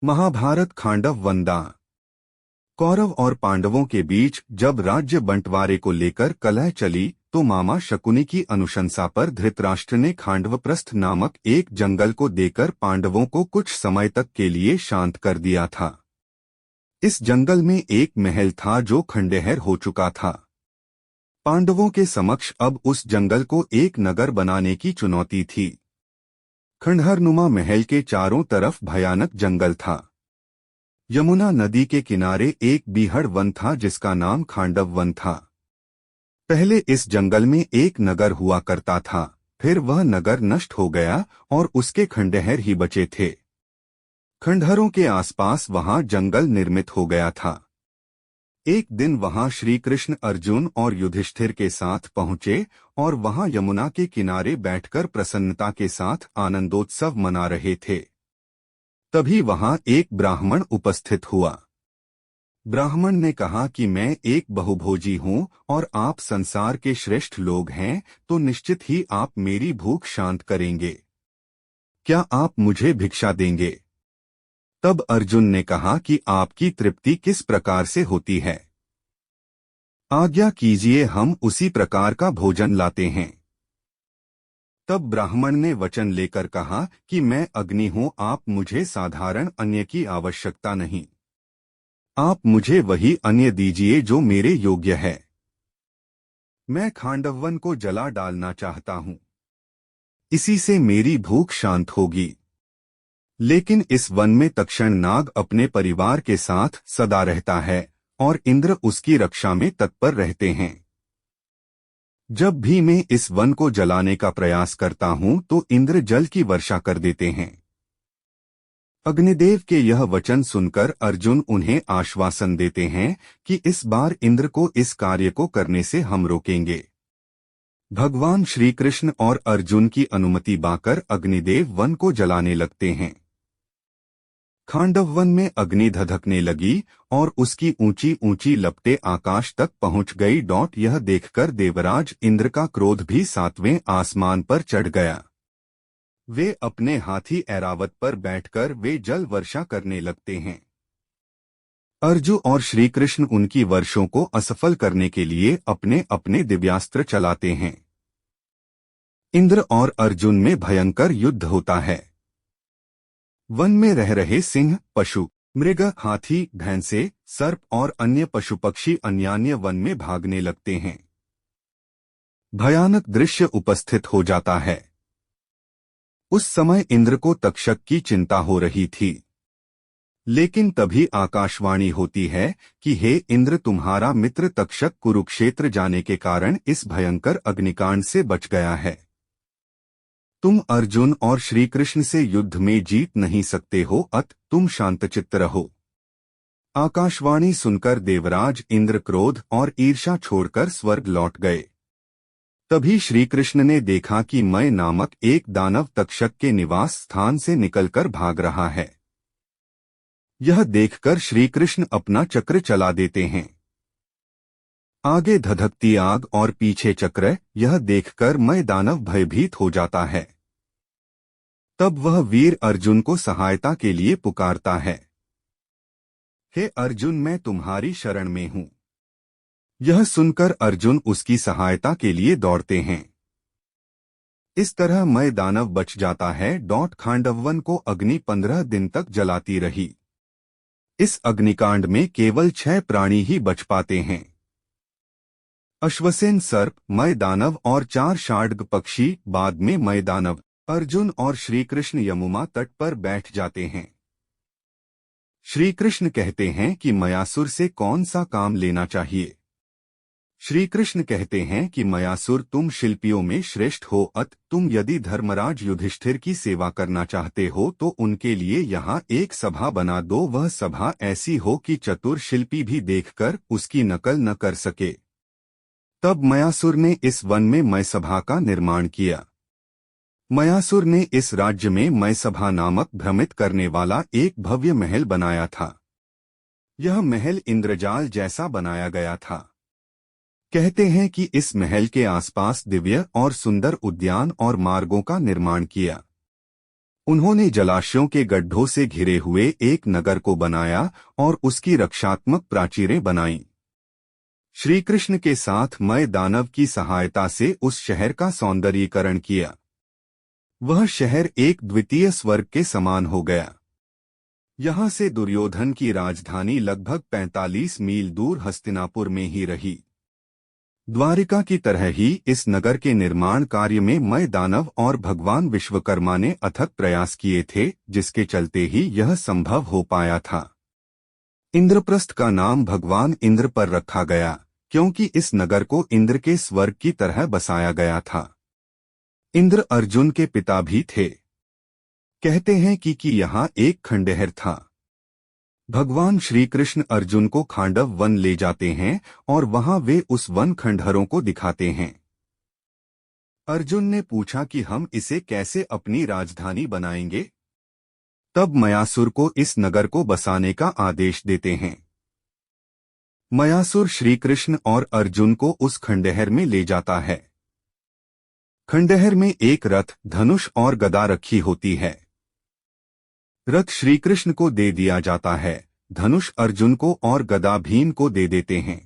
महाभारत खांडव वंदा। कौरव और पांडवों के बीच जब राज्य बंटवारे को लेकर कलह चली तो मामा शकुनी की अनुशंसा पर धृतराष्ट्र ने खांडवप्रस्थ नामक एक जंगल को देकर पांडवों को कुछ समय तक के लिए शांत कर दिया था। इस जंगल में एक महल था जो खंडहर हो चुका था। पांडवों के समक्ष अब उस जंगल को एक नगर बनाने की चुनौती थी। खंडहरनुमा महल के चारों तरफ भयानक जंगल था। यमुना नदी के किनारे एक बीहड़ वन था जिसका नाम खांडव वन था। पहले इस जंगल में एक नगर हुआ करता था, फिर वह नगर नष्ट हो गया और उसके खंडहर ही बचे थे। खंडहरों के आसपास वहां जंगल निर्मित हो गया था। एक दिन वहां श्री कृष्ण अर्जुन और युधिष्ठिर के साथ पहुंचे और वहां यमुना के किनारे बैठकर प्रसन्नता के साथ आनंदोत्सव मना रहे थे। तभी वहां एक ब्राह्मण उपस्थित हुआ। ब्राह्मण ने कहा कि मैं एक बहुभोजी हूं और आप संसार के श्रेष्ठ लोग हैं, तो निश्चित ही आप मेरी भूख शांत करेंगे। क्या आप मुझे भिक्षा देंगे? तब अर्जुन ने कहा कि आपकी तृप्ति किस प्रकार से होती है? आज्ञा कीजिए, हम उसी प्रकार का भोजन लाते हैं। तब ब्राह्मण ने वचन लेकर कहा कि मैं अग्नि हूं, आप मुझे साधारण अन्न की आवश्यकता नहीं। आप मुझे वही अन्न दीजिए जो मेरे योग्य है। मैं खांडवन को जला डालना चाहता हूं, इसी से मेरी भूख शांत होगी। लेकिन इस वन में तक्षण नाग अपने परिवार के साथ सदा रहता है और इंद्र उसकी रक्षा में तत्पर रहते हैं। जब भी मैं इस वन को जलाने का प्रयास करता हूं तो इंद्र जल की वर्षा कर देते हैं। अग्निदेव के यह वचन सुनकर अर्जुन उन्हें आश्वासन देते हैं कि इस बार इंद्र को इस कार्य को करने से हम रोकेंगे। भगवान श्री कृष्ण और अर्जुन की अनुमति पाकर अग्निदेव वन को जलाने लगते हैं। खांडव वन में अग्नि धधकने लगी और उसकी ऊंची ऊंची लपटें आकाश तक पहुंच गई। यह देखकर देवराज इंद्र का क्रोध भी सातवें आसमान पर चढ़ गया। वे अपने हाथी ऐरावत पर बैठकर वे जल वर्षा करने लगते हैं। अर्जुन और श्री कृष्ण उनकी वर्षों को असफल करने के लिए अपने अपने दिव्यास्त्र चलाते हैं। इंद्र और अर्जुन में भयंकर युद्ध होता है। वन में रह रहे सिंह, पशु, मृग, हाथी, भैंसे, सर्प और अन्य पशु पक्षी अन्यान्य वन में भागने लगते हैं। भयानक दृश्य उपस्थित हो जाता है। उस समय इंद्र को तक्षक की चिंता हो रही थी। लेकिन तभी आकाशवाणी होती है कि हे इंद्र, तुम्हारा मित्र तक्षक कुरुक्षेत्र जाने के कारण इस भयंकर अग्निकांड से बच गया है। तुम अर्जुन और श्री कृष्ण से युद्ध में जीत नहीं सकते हो, तुम शांतचित्त रहो। आकाशवाणी सुनकर देवराज इंद्र क्रोध और ईर्ष्या छोड़कर स्वर्ग लौट गए। तभी श्री कृष्ण ने देखा कि मय नामक एक दानव तक्षक के निवास स्थान से निकलकर भाग रहा है। यह देखकर श्री कृष्ण अपना चक्र चला देते हैं। आगे धधकती आग और पीछे चक्र, यह देखकर मय दानव भयभीत हो जाता है। तब वह वीर अर्जुन को सहायता के लिए पुकारता है। हे अर्जुन, मैं तुम्हारी शरण में हूं। यह सुनकर अर्जुन उसकी सहायता के लिए दौड़ते हैं। इस तरह मय दानव बच जाता है। खांडवन को अग्नि 15 दिन तक जलाती रही। इस अग्निकांड में केवल 6 प्राणी ही बच पाते हैं। अश्वसेन सर्प, मय दानव और 4 शार्दूल पक्षी। बाद में मय दानव, अर्जुन और श्री कृष्ण यमुना तट पर बैठ जाते हैं। श्री कृष्ण कहते हैं कि मयासुर से कौन सा काम लेना चाहिए। श्री कृष्ण कहते हैं कि मयासुर, तुम शिल्पियों में श्रेष्ठ हो, तुम यदि धर्मराज युधिष्ठिर की सेवा करना चाहते हो तो उनके लिए यहाँ एक सभा बना दो। वह सभा ऐसी हो कि चतुर शिल्पी भी देखकर उसकी नकल न कर सके। तब मयासुर ने इस वन में मय सभा का निर्माण किया। मयासुर ने इस राज्य में मय सभा नामक भ्रमित करने वाला एक भव्य महल बनाया था। यह महल इंद्रजाल जैसा बनाया गया था। कहते हैं कि इस महल के आसपास दिव्य और सुंदर उद्यान और मार्गों का निर्माण किया। उन्होंने जलाशयों के गड्ढों से घिरे हुए एक नगर को बनाया और उसकी रक्षात्मक प्राचीरें बनाईं। श्री कृष्ण के साथ मय दानव की सहायता से उस शहर का सौंदर्यीकरण किया। वह शहर एक द्वितीय स्वर्ग के समान हो गया। यहाँ से दुर्योधन की राजधानी लगभग 45 मील दूर हस्तिनापुर में ही रही। द्वारिका की तरह ही इस नगर के निर्माण कार्य में मय दानव और भगवान विश्वकर्मा ने अथक प्रयास किए थे, जिसके चलते ही यह संभव हो पाया था। इंद्रप्रस्थ का नाम भगवान इंद्र पर रखा गया, क्योंकि इस नगर को इंद्र के स्वर्ग की तरह बसाया गया था। इंद्र अर्जुन के पिता भी थे। कहते हैं कि यहाँ एक खंडहर था। भगवान श्री कृष्ण अर्जुन को खांडव वन ले जाते हैं और वहां वे उस वन खंडहरों को दिखाते हैं। अर्जुन ने पूछा कि हम इसे कैसे अपनी राजधानी बनाएंगे। तब मयासुर को इस नगर को बसाने का आदेश देते हैं। मयासुर श्री कृष्ण और अर्जुन को उस खंडहर में ले जाता है। खंडहर में एक रथ, धनुष और गदा रखी होती है। रथ श्री कृष्ण को दे दिया जाता है, धनुष अर्जुन को और गदा भीम को दे देते हैं।